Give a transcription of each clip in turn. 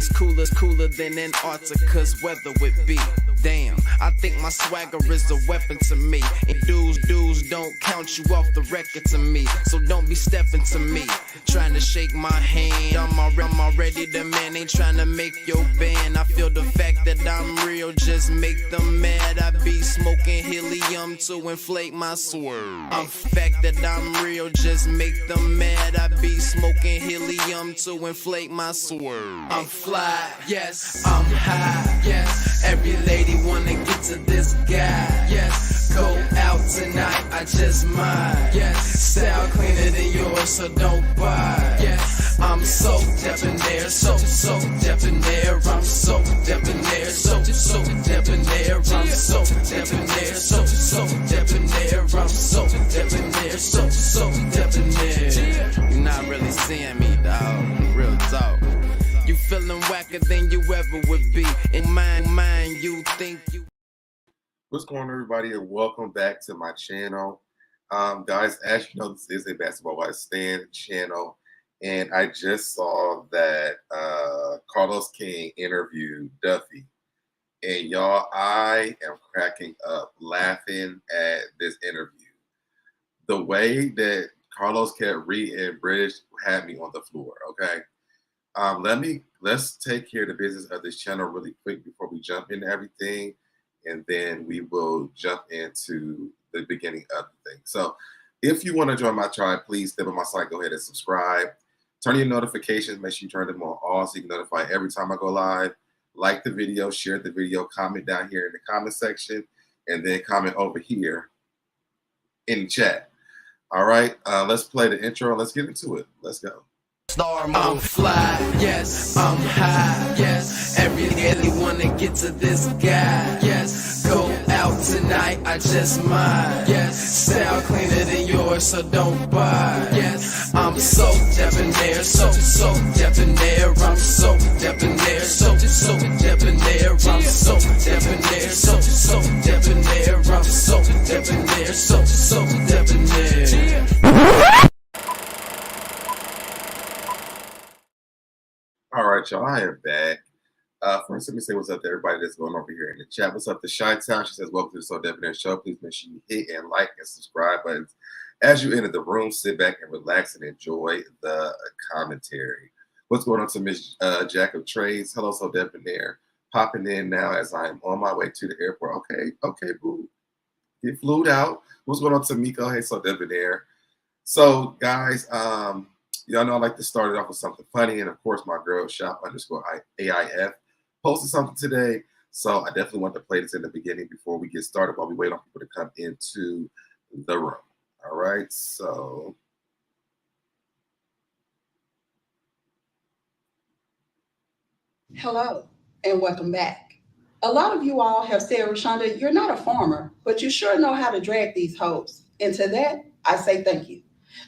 It's cooler than Antarctica's weather would be. Damn, I think my swagger is a weapon to me. And dudes don't count you off the record to me. So don't be stepping to me, trying to shake my hand. I'm already the man, ain't trying to make your band. I feel the fact that I'm real just make them mad. I be smoking helium to inflate my swerve. I'm fact that I'm real just make them mad. I be smoking helium to inflate my swerve. I'm fly, yes, I'm high, yes. Every lady wanna get to this guy, yes. Go out tonight, I just might, yes. Style cleaner than yours, so don't buy, yes. I'm so debonair, so debonair. I'm so debonair, so debonair. I'm so debonair, so debonair. I'm so debonair, so debonair. You're not really seeing me, dog. Real talk. You feeling whacker than you ever would be. In mind, you think you. What's going on, everybody, and welcome back to my channel. Guys, as you know, this is a Basketball Wives Stand channel, and I just saw that Carlos King interviewed Duffy. And y'all, I am cracking up laughing at this interview. The way that Carlos kept reading British had me on the floor, okay? Let's take care of the business of this channel really quick before we jump into everything, and then we will jump into the beginning of the thing. So if you want to join my tribe, please step on my side, go ahead and subscribe. Turn your notifications, make sure you turn them on all so you can notify every time I go live. Like the video, share the video, comment down here in the comment section, and then comment over here in the chat. All right, let's play the intro and let's get into it. Let's go. I'm fly, yes, I'm high, yes. Every lady wanna get to this guy, yes. Go out tonight, I just might, yes. Style cleaner than yours, so don't buy, yes. I'm so debonair, so debonair. I'm so debonair, so debonair. I'm so debonair, so debonair. I'm so debonair, so debonair. All right, y'all, I am back. First, let me say what's up to everybody that's going over here in the chat. What's up to Chi-Town? She says, welcome to the SoDebNair show. Please make sure you hit and like and subscribe buttons. As you enter the room, sit back and relax and enjoy the commentary. What's going on to Miss Jack of Trades? Hello, SoDebNair. Popping in now as I am on my way to the airport. Okay, boo. Get flued out. What's going on to Miko? Hey, SoDebNair. So, guys, y'all know I like to start it off with something funny, and of course, my girl shop_AIF posted something today, so I definitely want to play this in the beginning before we get started while we wait on people to come into the room. All right, so hello and welcome back. A lot of you all have said, Rashonda, you're not a farmer, but you sure know how to drag these hoes. And to that, I say thank you.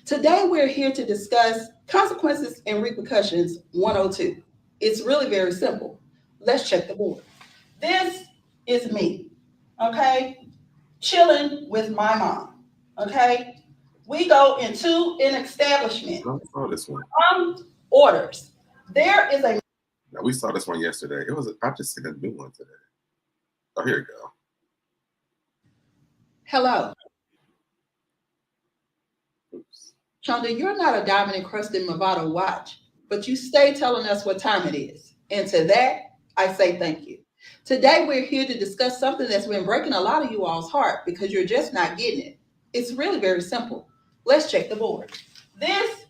Today, we're here to discuss Consequences and Repercussions 102. It's really very simple. Let's check the board. This is me, okay? Chilling with my mom, okay? We go into an establishment. I saw this one. Orders. There is a... Now, we saw this one yesterday. I just seen a new one today. Oh, here we go. Hello. Chonda, you're not a diamond encrusted Movado watch, but you stay telling us what time it is. And to that, I say thank you. Today, we're here to discuss something that's been breaking a lot of you all's heart because you're just not getting it. It's really very simple. Let's check the board. This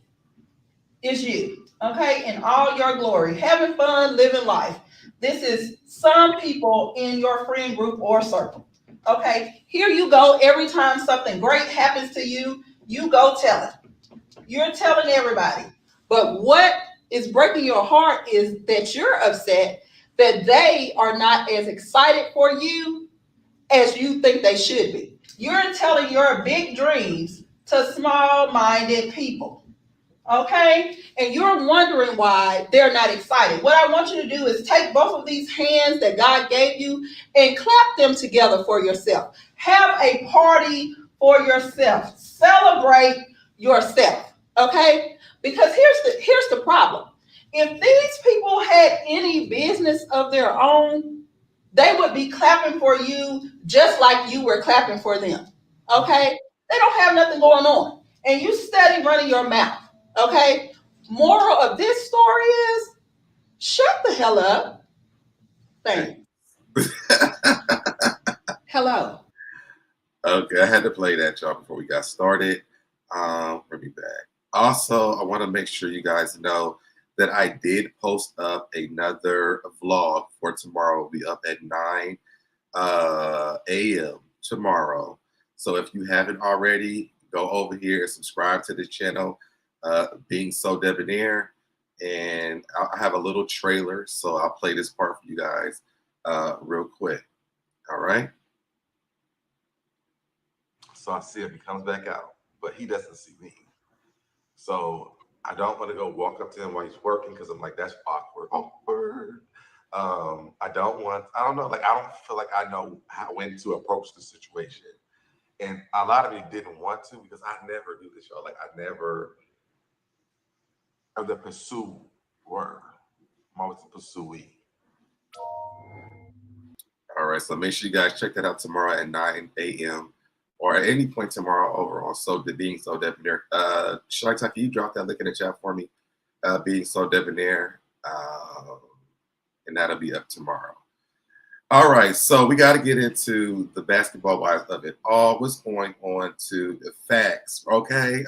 is you, okay, in all your glory, having fun, living life. This is some people in your friend group or circle, okay? Here you go. Every time something great happens to you, you go tell it. You're telling everybody. But what is breaking your heart is that you're upset that they are not as excited for you as you think they should be. You're telling your big dreams to small-minded people, okay? And you're wondering why they're not excited. What I want you to do is take both of these hands that God gave you and clap them together for yourself. Have a party for yourself. Celebrate yourself, okay? Because here's the problem. If these people had any business of their own, they would be clapping for you just like you were clapping for them. Okay? They don't have nothing going on. And you steady running your mouth. Okay? Moral of this story is shut the hell up. Thanks. Hello. Okay, I had to play that, y'all, before we got started. We'll be back. Also, I want to make sure you guys know that I did post up another vlog for tomorrow. It'll be up at 9 a.m. tomorrow. So if you haven't already, go over here and subscribe to the channel, being SoDebNair. And I have a little trailer, so I'll play this part for you guys real quick. All right. So I see him, he comes back out, but he doesn't see me. So I don't want to go walk up to him while he's working because I'm like, that's awkward. I don't know, like, I don't feel like I know when to approach the situation. And a lot of me didn't want to because I never do this, y'all. Like, I'm the pursuer. I'm always the pursuee. All right, so make sure you guys check that out tomorrow at 9 a.m. or at any point tomorrow over on being SoDebNair. Shaitan, can you drop that link in the chat for me? Being SoDebNair, and that'll be up tomorrow. All right, so we got to get into the basketball wise of it all. What's going on to the facts? Okay.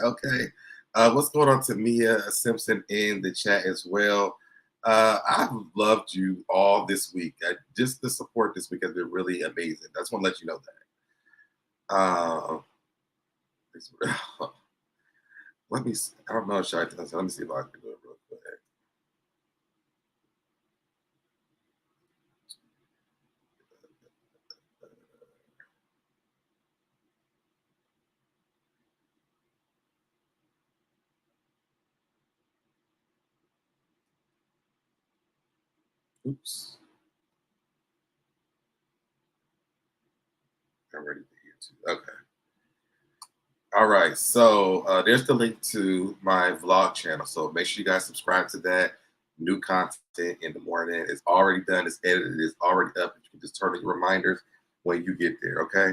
What's going on to Mia Simpson in the chat as well? I've loved you all this week. Just the support this week has been really amazing. I just want to let you know that. Let me. I don't know, Shaitan. Let me see if I can do it real quick. Oops. I'm ready to hear too. Okay. All right. So there's the link to my vlog channel. So make sure you guys subscribe to that. New content in the morning. It's already done. It's edited. It's already up. You can just turn on your reminders when you get there. Okay.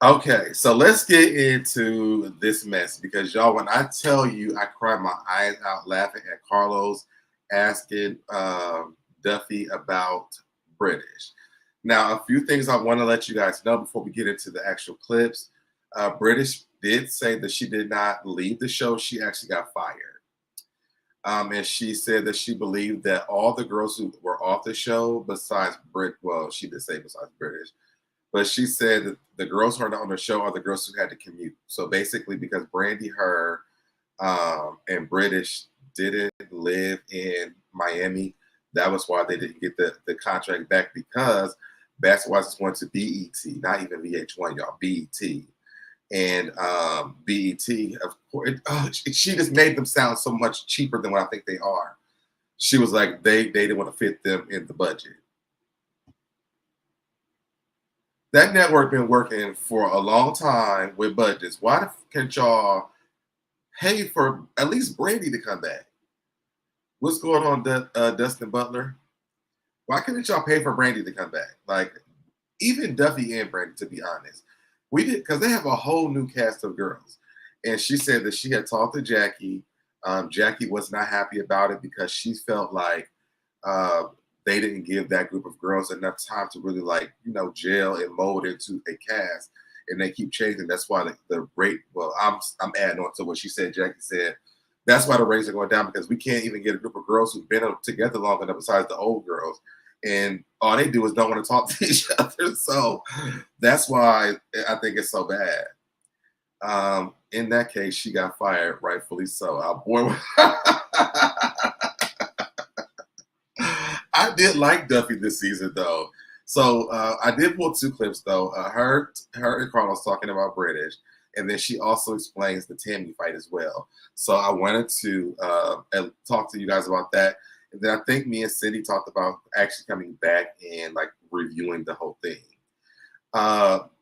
Okay. So let's get into this mess because y'all, when I tell you, I cried my eyes out laughing at Carlos asking Duffy about British. Now, a few things I want to let you guys know before we get into the actual clips. British did say that she did not leave the show. She actually got fired. And she said that she believed that all the girls who were off the show, besides she did say besides British, but she said that the girls who are not on the show are the girls who had to commute. So basically, because Brandi, her, and British didn't live in Miami, that was why they didn't get the contract back because Basketball is going to BET, not even VH1, y'all, BET. And BET, of course, she just made them sound so much cheaper than what I think they are. She was like, they didn't want to fit them in the budget. That network been working for a long time with budgets. Why can't y'all pay for at least Brandi to come back? What's going on, Dustin Butler? Why couldn't y'all pay for Brandi to come back? Like, even Duffy and Brandi, to be honest. We did, because they have a whole new cast of girls. And she said that she had talked to Jackie. Jackie was not happy about it because she felt like they didn't give that group of girls enough time to really, like, gel and mold into a cast. And they keep changing. That's why the rate, I'm adding on to what she said. Jackie said, that's why the rates are going down because we can't even get a group of girls who've been together long enough besides the old girls. And all they do is don't want to talk to each other. So that's why I think it's so bad. In that case, she got fired, rightfully so. Our boy, I did like Duffy this season, though. So I did pull two clips, though. Her and Carlos talking about British, and then she also explains the Tammy fight as well. So I wanted to talk to you guys about that. And then I think me and Cindy talked about actually coming back and like reviewing the whole thing.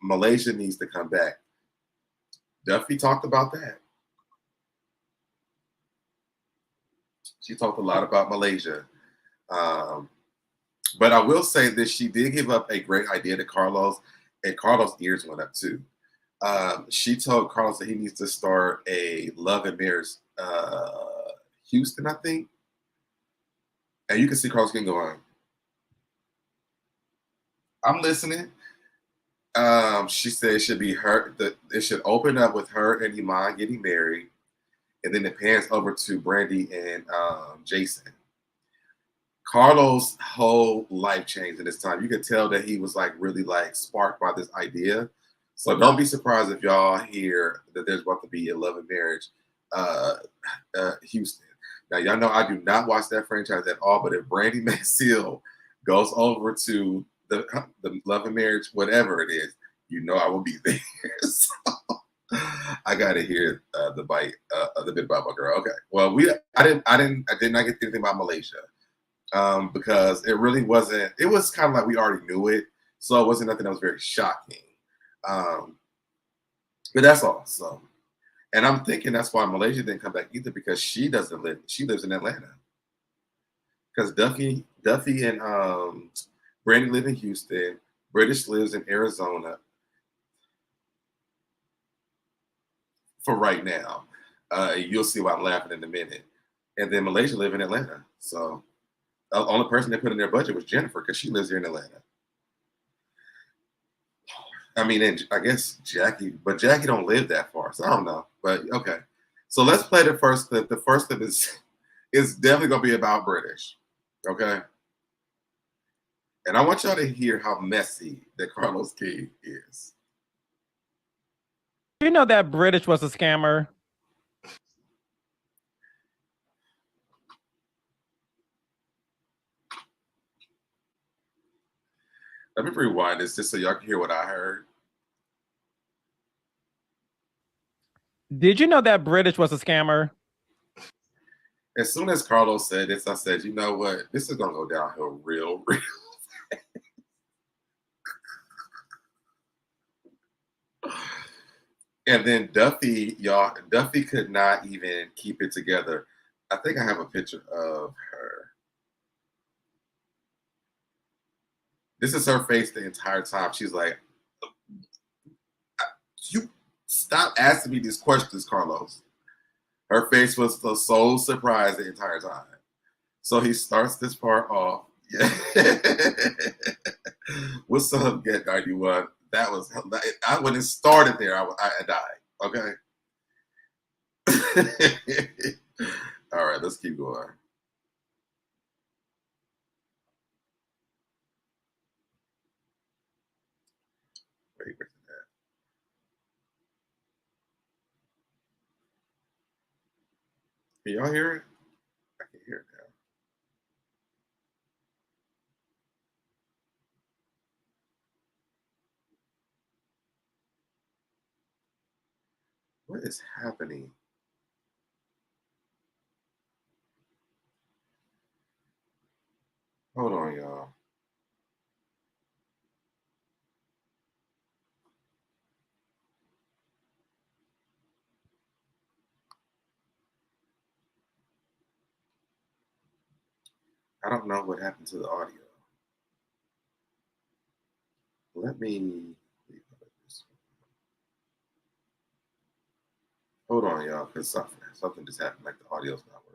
Malaysia needs to come back. Duffy talked about that. She talked a lot about Malaysia. Um, but I will say this: she did give up a great idea to Carlos, and Carlos' ears went up too. She told Carlos that he needs to start a love and marriage Houston, I think. And you can see Carlos getting going. I'm listening. She said it should be her. It should open up with her and Iman getting married, and then it pans over to Brandi and Jason. Carlos' whole life changed in this time. You could tell that he was like really like sparked by this idea. So don't be surprised if y'all hear that there's about to be a love and marriage Houston. Now y'all know I do not watch that franchise at all, but if Brandi Mansell goes over to the love and marriage, whatever it is, you know I will be there. So I gotta hear the bit about my girl. Okay, well I did not get anything about Malaysia. Because it really wasn't, it was kind of like we already knew it. So it wasn't nothing that was very shocking. But that's all. So, and I'm thinking that's why Malaysia didn't come back either, because she lives in Atlanta. Because Duffy and Brandi live in Houston. British lives in Arizona for right now. You'll see why I'm laughing in a minute. And then Malaysia live in Atlanta. So the only person they put in their budget was Jennifer, because she lives here in Atlanta. I mean, and I guess Jackie, but Jackie don't live that far, so I don't know. But okay, so let's play the first clip. The first clip is definitely gonna be about British, okay? And I want y'all to hear how messy that Carlos King is. You know that British was a scammer. Let me rewind this just so y'all can hear what I heard. Did you know that British was a scammer? As soon as Carlos said this, I said, you know what? This is gonna go downhill real. And then Duffy could not even keep it together. I think I have a picture of her. This is her face the entire time. She's like, you stop asking me these questions, Carlos. Her face was so surprised the entire time. So he starts this part off. Yeah. What's up, Get 91? That was, when it started there, I died. Okay. All right, let's keep going. Wait, where's that? Can y'all hear it? I can hear it now. What is happening? Hold on, y'all. I don't know what happened to the audio. Let me hold on, y'all, because something just happened, like the audio's not working.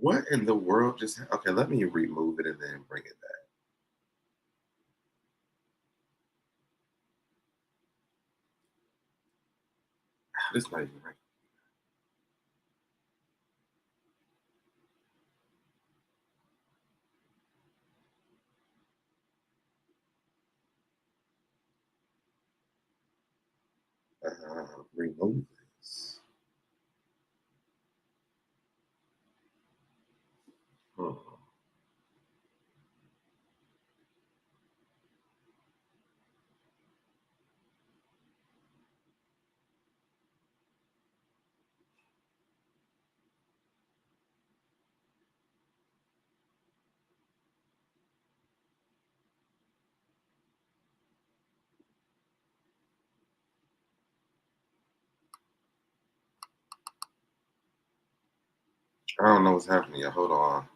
What in the world just okay, let me remove it and then bring it back. This is not even right. Remove this. Hmm. I don't know what's happening yet. Hold on.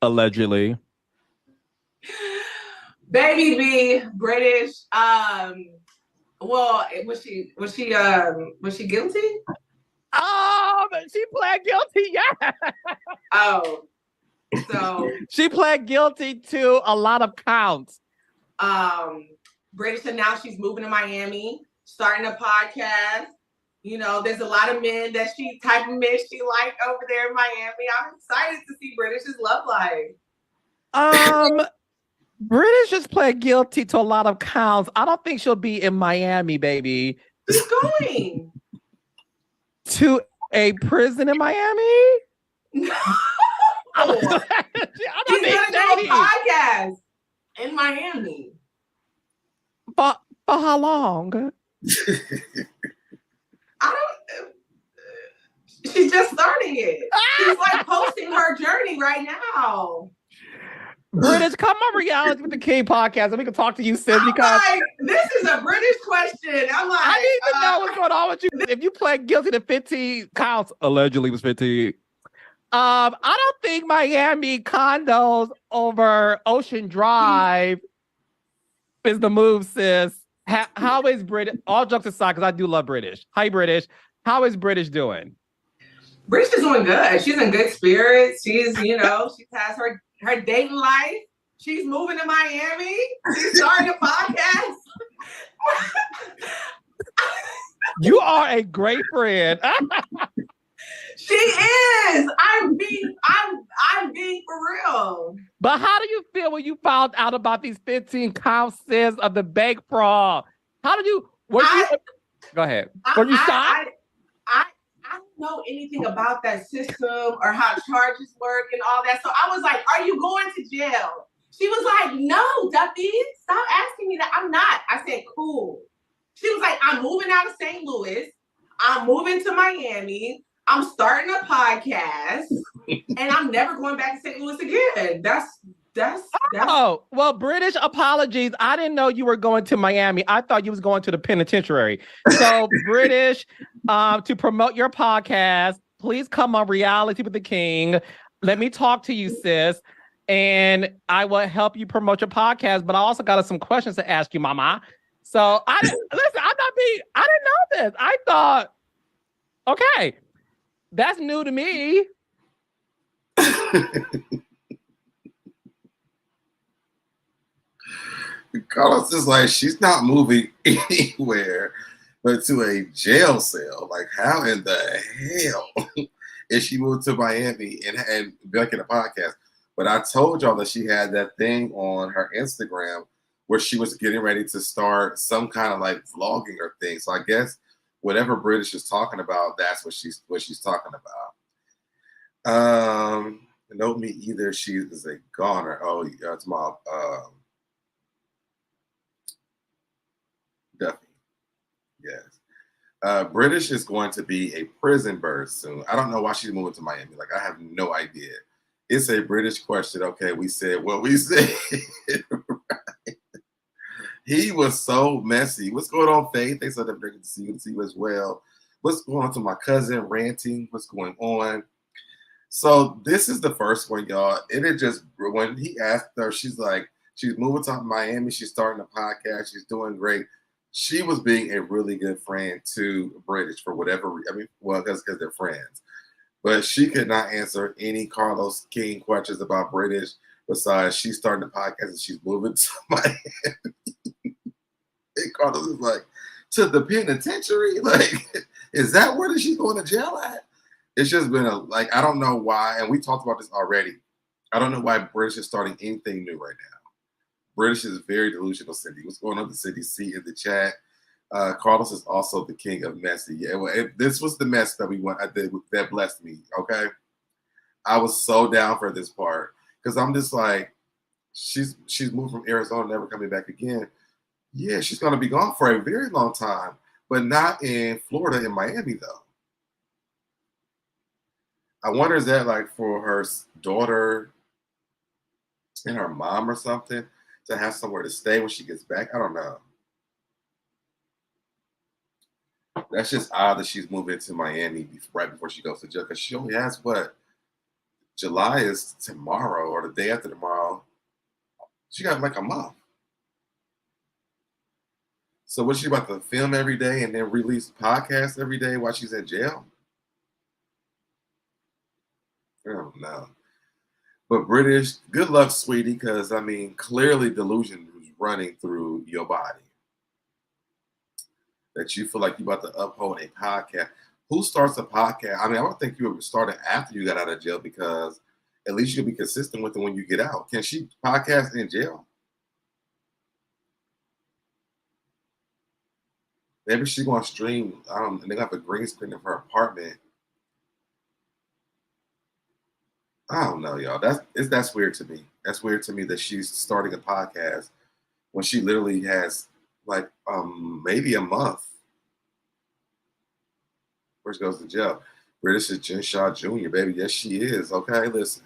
Allegedly. Baby B, British. Well, was she guilty? She pled guilty, yeah. Oh, so she pled guilty to a lot of counts. British announced she's moving to Miami, starting a podcast. You know, there's a lot of men that she type of men she liked over there in Miami. I'm excited to see British's love life. British just pled guilty to a lot of counts. I don't think she'll be in Miami, baby. She's going to a prison in Miami? No. She's gonna do a podcast in Miami. For how long? She's just starting it. She's like posting her journey right now. British, come on Reality with the King podcast and we can talk to you, sis. Because like, this is a British question. I'm like, I need to know what's going on with you. If you pled guilty to 15 counts, allegedly was 15. I don't think Miami condos over Ocean Drive is the move, sis. How is British? All jokes aside, because I do love British. Hi, British. How is British doing? British is doing good. She's in good spirits. She's, you know, she has her dating life. She's moving to Miami. She's starting a podcast. You are a great friend. She is. I'm being for real. But how do you feel when you found out about these 15 counts of the bank fraud? How did you? Go ahead. Were you shocked? I don't know anything about that system or how charges work and all that. So I was like, "Are you going to jail?" She was like, "No, Duffy, stop asking me that. I'm not." I said, "Cool." She was like, "I'm moving out of St. Louis. I'm moving to Miami. I'm starting a podcast, and I'm never going back to St. Louis again." That's Oh, well, British, apologies. I didn't know you were going to Miami. I thought you was going to the penitentiary. So British, to promote your podcast, please come on Reality with the King. Let me talk to you, sis. And I will help you promote your podcast. But I also got some questions to ask you, mama. So I didn't know this. I thought, okay, that's new to me. Carlos is like, she's not moving anywhere but to a jail cell. Like, how in the hell is she moved to Miami and making a podcast? But I told y'all that she had that thing on her Instagram where she was getting ready to start some kind of like vlogging or thing. So I guess whatever British is talking about, that's what she's talking about. Note me either. She is a goner. Oh, it's my Duffy. Yes. British is going to be a prison bird soon. I don't know why she's moving to Miami. Like, I have no idea. It's a British question. Okay, we said what we said. Right. He was so messy. What's going on, Faith? They said they're drinking to see you as well. What's going on to my cousin ranting? What's going on? So this is the first one, y'all. And it just, when he asked her, she's like, she's moving to Miami. She's starting a podcast. She's doing great. She was being a really good friend to British for whatever, because they're friends. But she could not answer any Carlos King questions about British besides she's starting a podcast and she's moving to Miami. And Carlos is like, to the penitentiary? Like, is that where she's going to jail at? It's just been I don't know why, and we talked about this already. I don't know why British is starting anything new right now. British is very delusional, Cindy. What's going on with Cindy C in the chat? Carlos is also the king of messy. Yeah, well, this was the mess that that blessed me. Okay, I was so down for this part because I'm just like, she's moved from Arizona, never coming back again. Yeah, she's gonna be gone for a very long time, but not in Florida, in Miami though. I wonder, is that like for her daughter and her mom or something to have somewhere to stay when she gets back. I don't know. That's just odd that she's moving to Miami right before she goes to jail, because she only has what? July is tomorrow or the day after tomorrow. She got like a month. So what's she about to film every day and then release podcasts every day while she's in jail? I don't know. But British, good luck, sweetie, because I mean, clearly delusion is running through your body. That you feel like you're about to uphold a podcast. Who starts a podcast? I mean, I don't think you would start it after you got out of jail, because at least you'll be consistent with it when you get out. Can she podcast in jail? Maybe she's going to stream. I don't know. They're going to have a green screen of her apartment. I don't know, y'all. That's weird to me. That's weird to me that she's starting a podcast when she literally has like maybe a month where she goes to jail. British is Jen Shaw Jr., baby. Yes, she is. Okay, listen.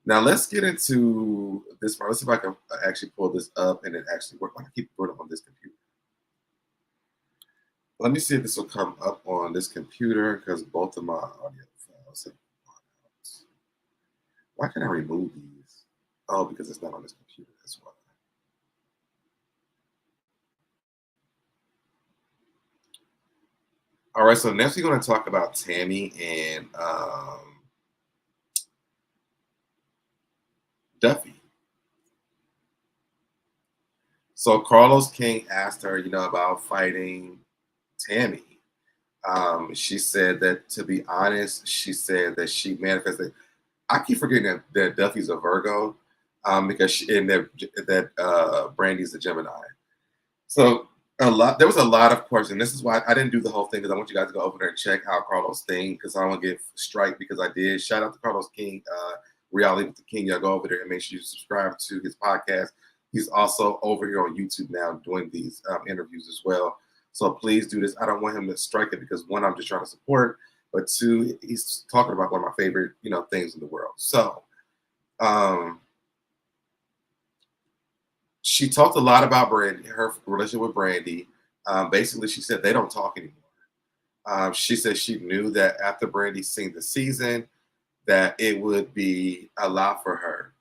Now let's get into this part. Let's see if I can actually pull this up and it actually work. I keep putting it on this computer. Let me see if this will come up on this computer, because both of my audio files have gone out. Why can't I remove these? Oh, because it's not on this computer. That's why. All right, so next we're going to talk about Tammy and Duffy. So Carlos King asked her, about fighting Tammy. She said that, to be honest, she said that she manifested. I keep forgetting that Duffy's a Virgo, because Brandi's a Gemini. So there was a lot of questions. This is why I didn't do the whole thing, because I want you guys to go over there and check out Carlos King, because I don't want to get strike because I did. Shout out to Carlos King, Reality with the King. Y'all go over there and make sure you subscribe to his podcast. He's also over here on YouTube now doing these interviews as well. So please do this. I don't want him to strike it, because one, I'm just trying to support, but two, he's talking about one of my favorite, things in the world. So she talked a lot about Brandi, her relationship with Brandi. Basically, she said they don't talk anymore. She said she knew that after Brandi seen the season, that it would be a lot for her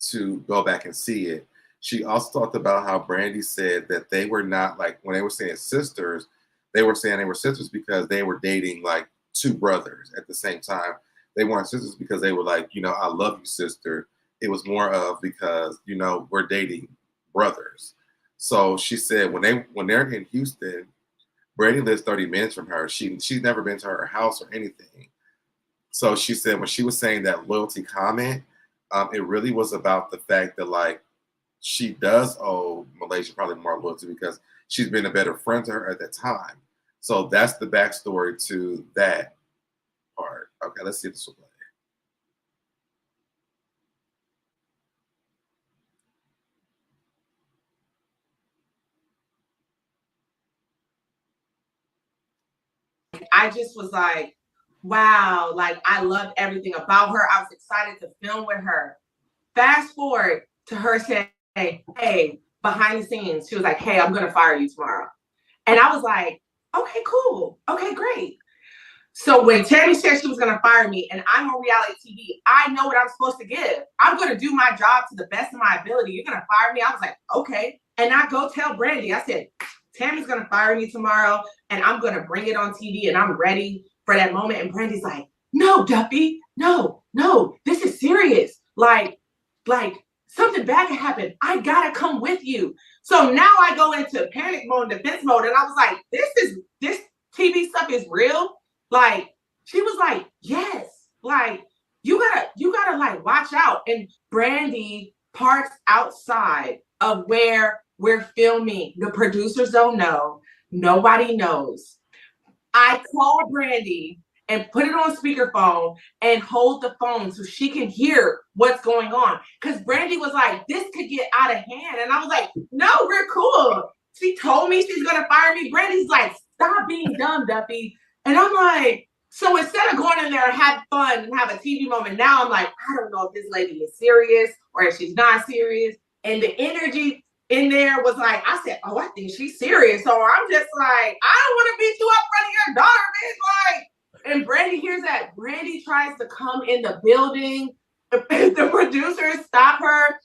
to go back and see it. She also talked about how Brandi said that they were not, like, when they were saying sisters, they were saying they were sisters because they were dating like two brothers at the same time. They weren't sisters because they were like, I love you, sister. It was more of because, we're dating brothers. So she said when they're in Houston, Brandi lives 30 minutes from her. She's never been to her house or anything. So she said when she was saying that loyalty comment, it really was about the fact that, like, she does owe Malaysia probably more loyalty because she's been a better friend to her at that time. So that's the backstory to that part. Okay, let's see if this will play. I just was like, wow, like I loved everything about her. I was excited to film with her. Fast forward to her saying, hey, behind the scenes, she was like, hey, I'm going to fire you tomorrow. And I was like, okay, cool. Okay, great. So when Tammy said she was going to fire me, and I'm on reality TV, I know what I'm supposed to give. I'm going to do my job to the best of my ability. You're going to fire me? I was like, okay. And I go tell Brandi, I said, Tammy's going to fire me tomorrow, and I'm going to bring it on TV, and I'm ready for that moment. And Brandi's like, no, Duffy, no, this is serious. Like something bad could happen. I got to come with you. So now I go into panic mode, defense mode, and I was like, this TV stuff is real. Like, she was like, yes, like, you gotta like watch out. And Brandi parks outside of where we're filming. The producers don't know. Nobody knows. I call Brandi and put it on speakerphone and hold the phone so she can hear what's going on. Because Brandi was like, this could get out of hand. And I was like, no, we're cool. She told me she's gonna fire me. Brandi's like, stop being dumb, Duffy. And I'm like, So instead of going in there and have fun and have a TV moment, now I'm like, I don't know if this lady is serious or if she's not serious. And the energy in there was like, I said, oh, I think she's serious. So I'm just like, I don't want to beat you up in front of your daughter, bitch. Like, and Brandi hears that. Brandi tries to come in the building. The producers stop her.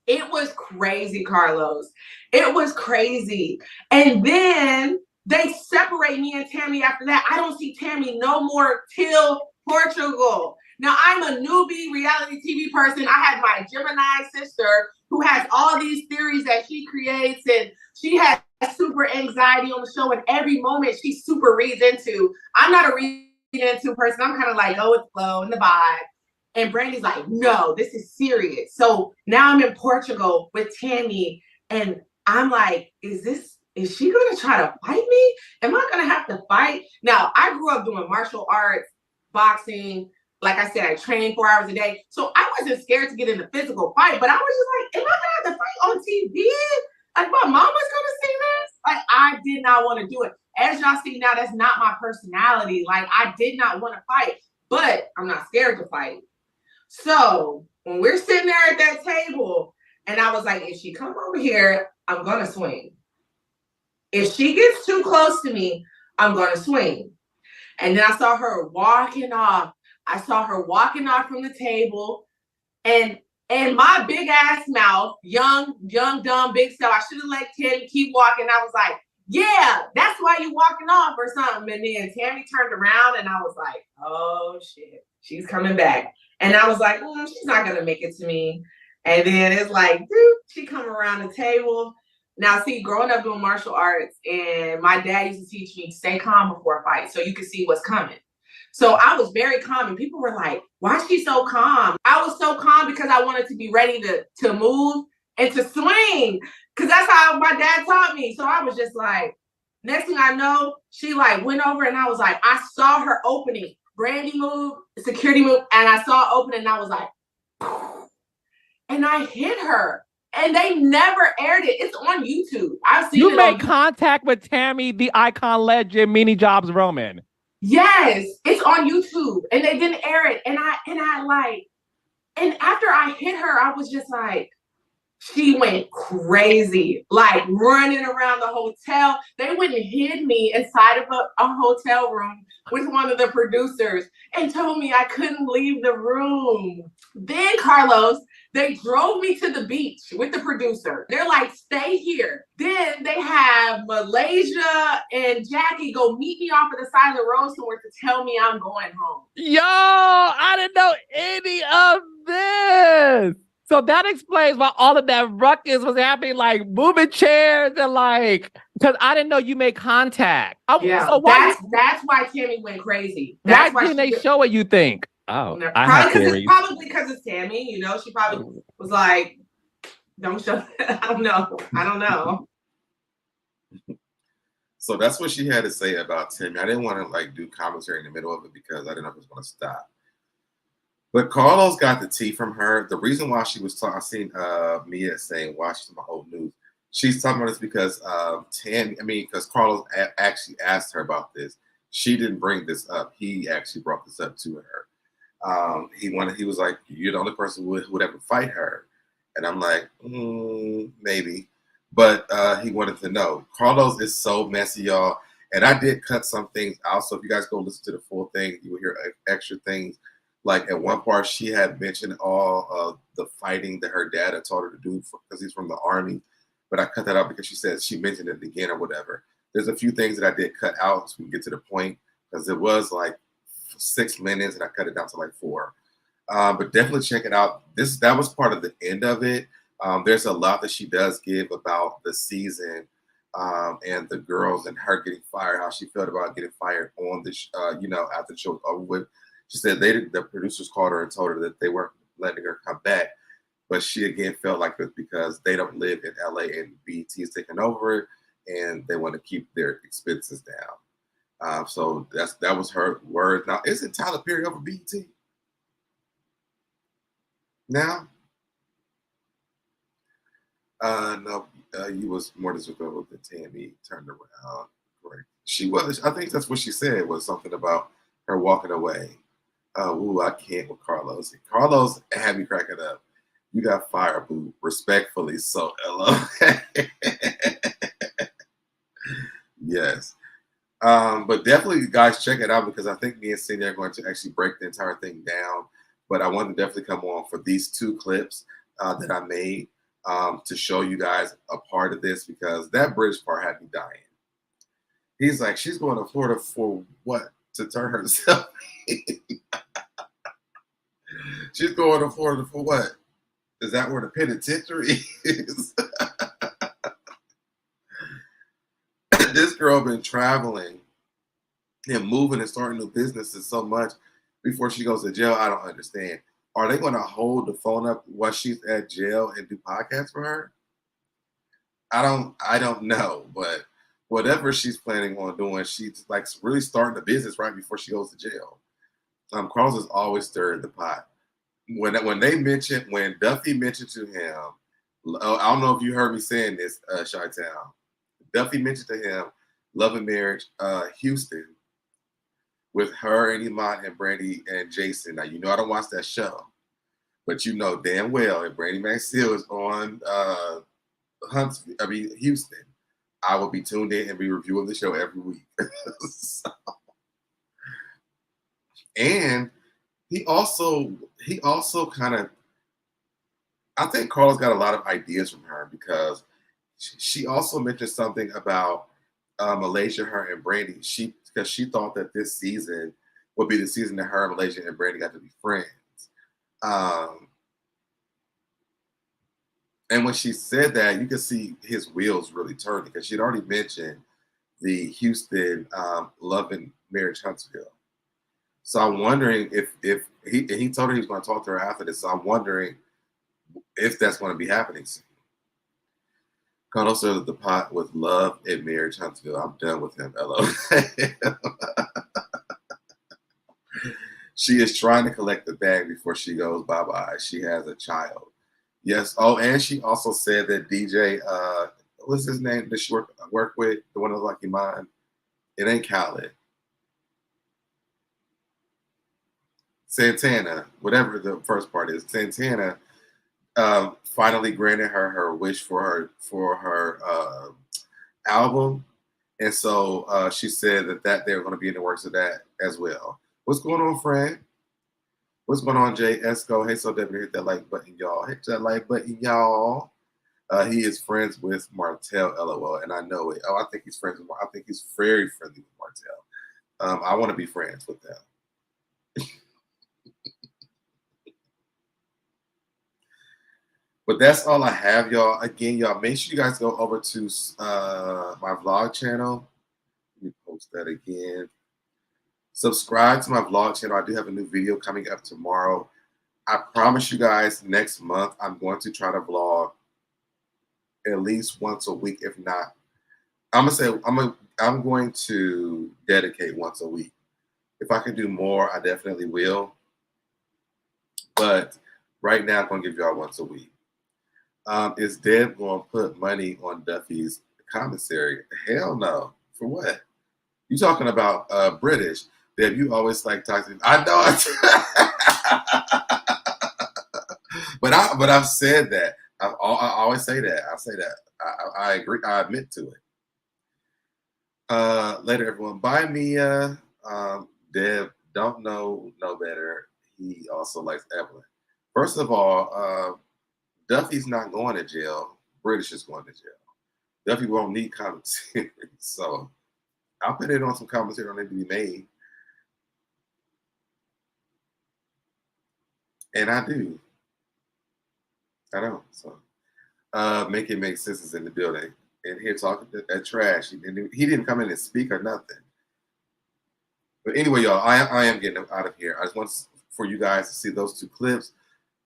It was crazy, Carlos. It was crazy. And then they separate me and Tammy after that. I don't see Tammy no more till Portugal. Now, I'm a newbie reality TV person. I have my Gemini sister who has all these theories that she creates, and she has super anxiety on the show, and every moment she super reads into. I'm not a read into person. I'm kind of like, go with the flow and the vibe. And Brandi's like, no, this is serious. So now I'm in Portugal with Tammy, and I'm like, is she gonna try to fight me? Am I gonna have to fight? Now, I grew up doing martial arts, boxing. Like I said, I trained 4 hours a day. So I wasn't scared to get in a physical fight, but I was just like, am I gonna have to fight on TV? Like, my mama's gonna see this? Like, I did not want to do it. As y'all see now, that's not my personality. Like, I did not want to fight, but I'm not scared to fight. So when we're sitting there at that table, and I was like, if she come over here, I'm gonna swing. If she gets too close to me, I'm gonna swing. And then I saw her walking off. I saw her walking off from the table, and my big ass mouth, young, dumb, big self. I should have let Tammy keep walking. I was like, yeah, that's why you walking off or something. And then Tammy turned around, and I was like, oh shit, she's coming back. And I was like, she's not gonna make it to me. And then it's like, dude, she come around the table. Now, see, growing up doing martial arts, and my dad used to teach me, stay calm before a fight so you can see what's coming. So I was very calm, and people were like, why is she so calm? I was so calm because I wanted to be ready to move and to swing, because that's how my dad taught me. So I was just like, next thing I know, she like went over, and I was like, I saw her opening. Brandi move, security move, and I saw it open, and I was like, and I hit her. And they never aired it. It's on YouTube. I've seen it. You made contact with Tammy, the icon legend, Mini Jobs Roman. Yes, it's on YouTube, and they didn't air it. And after I hit her, I was just like, she went crazy, like running around the hotel. They went and hid me inside of a hotel room with one of the producers and told me I couldn't leave the room. Then, Carlos, they drove me to the beach with the producer. They're like, stay here. Then they have Malaysia and Jackie go meet me off of the side of the road somewhere to tell me I'm going home. Yo, I didn't know any of this. So that explains why all of that ruckus was happening, like moving chairs and like, because I didn't know you made contact. Yeah, so that's why Tammy went crazy. That's why didn't they show it, you think? Oh, I have theories. Probably because it's Tammy, you know, she probably was like, don't show that. I don't know. So that's what she had to say about Tammy. I didn't want to like do commentary in the middle of it because I didn't know if it was going to stop. But Carlos got the tea from her. The reason why she was talking, I seen Mia saying, watch my old news. She's talking about this because because Carlos actually asked her about this. She didn't bring this up. He actually brought this up to her. He was like, you're the only person who would ever fight her. And I'm like, maybe. But he wanted to know. Carlos is so messy, y'all. And I did cut some things out. So if you guys go listen to the full thing, you will hear extra things. Like at one part, she had mentioned all of the fighting that her dad had taught her to do because he's from the Army. But I cut that out because she mentioned it again or whatever. There's a few things that I did cut out so we can get to the point because it was like 6 minutes and I cut it down to like 4. But definitely check it out. That was part of the end of it. There's a lot that she does give about the season and the girls and her getting fired, how she felt about getting fired on the after the show was over with. She said the producers called her and told her that they weren't letting her come back. But she again felt like it because they don't live in LA and BET is taking over it and they want to keep their expenses down. So that was her word. Now, isn't Tyler Perry over BET? Now? No, you was more disrespectful than Tammy turned around. Correct. She was. I think that's what she said was something about her walking away. Ooh, I can't with Carlos. Carlos had me cracking up. You got fired, boo. Respectfully, so hello. Yes. But definitely, guys, check it out because I think me and Cindy are going to actually break the entire thing down. But I wanted to definitely come on for these 2 clips that I made to show you guys a part of this because that British part had me dying. He's like, she's going to Florida for what? To turn herself in. She's going to Florida for what? Is that where the penitentiary is? This girl been traveling and moving and starting new businesses so much before she goes to jail. I don't understand. Are they going to hold the phone up while she's at jail and do podcasts for her? I don't know, but whatever she's planning on doing, she's like really starting the business right before she goes to jail. Carlos is always stirring the pot. When Duffy mentioned to him, I don't know if you heard me saying this, Chi-Town. Duffy mentioned to him Love and Marriage, Houston, with her and Iman and Brandi and Jason. Now, you know I don't watch that show, but you know damn well if Brandi Maxfield is on Houston, I will be tuned in and be reviewing the show every week. So, and he also kind of, I think Carlos got a lot of ideas from her because she also mentioned something about Malaysia, her and Brandi. Because she thought that this season would be the season that her, Malaysia, and Brandi got to be friends. And when she said that, you could see his wheels really turning because she'd already mentioned the Houston Love and Marriage Huntsville. So I'm wondering if he told her he was going to talk to her after this. So I'm wondering if that's going to be happening soon. Carlos started the pot with Love and Marriage Huntsville. I'm done with him. Hello. She is trying to collect the bag before she goes bye-bye. She has a child. Yes. Oh, and she also said that DJ, what's his name that she work with? The one that was like Iman. It ain't Khaled. Santana, whatever the first part is. Santana finally granted her wish for her album, and so she said that they're going to be in the works of that as well. What's going on, friend? What's going on, Jay Esco? Hey, SoDebNair, hit that like button, y'all. Hit that like button, y'all. He is friends with Martell, LOL, and I know it. Oh, I think he's friends with. I think he's very friendly with Martell. I want to be friends with them. But that's all I have, y'all. Again, y'all, make sure you guys go over to my vlog channel. Let me post that again. Subscribe to my vlog channel. I do have a new video coming up tomorrow. I promise you guys next month, I'm going to try to vlog at least once a week. If not, I'm going to dedicate once a week. If I can do more, I definitely will. But right now, I'm going to give y'all once a week. Is Deb going to put money on Duffy's commissary? Hell no. For what? You talking about British? Deb, you always like talking. I know. But I've said that. I always say that. I say that. I agree. I admit to it. Later, everyone. Bye, Mia. Deb, don't know no better. He also likes Evelyn. First of all, Duffy's not going to jail. British is going to jail. Duffy won't need commentary. So I'll put it on some commentary on it to be made. And I do. I don't. So make it make sense is in the building. And here talking that trash. He didn't come in and speak or nothing. But anyway, y'all, I am getting out of here. I just want for you guys to see those 2 clips.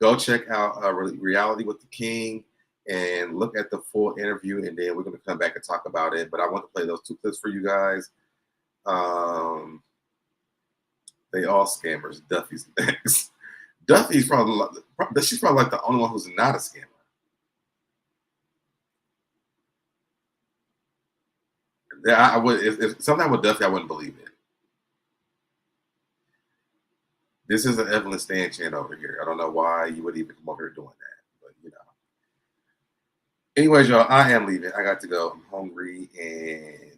Go check out Reality with the King and look at the full interview, and then we're going to come back and talk about it. But I want to play those 2 clips for you guys. They all scammers. Duffy's next. Duffy's she's probably like the only one who's not a scammer. I would if something with Duffy, I wouldn't believe it. This is an Evelyn Stan channel over here. I don't know why you would even come over here doing that, but you know. Anyways, y'all, I am leaving. I got to go. I'm hungry and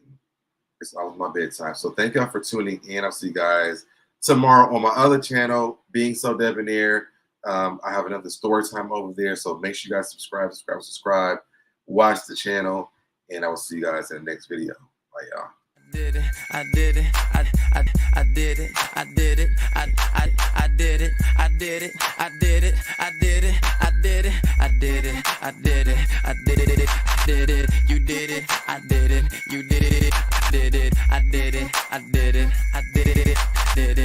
it's almost my bedtime. So thank y'all for tuning in. I'll see you guys tomorrow on my other channel, Being SoDebNair. I have another story time over there. So make sure you guys subscribe. Watch the channel. And I will see you guys in the next video. Bye, y'all. I did it, I did it, I did it, I did it, I did it, I did it, I did it, I did it, I did it, I did it, I did it, did it, you did it, I did it, you did it, did it, I did it, I did it, I did it, did it.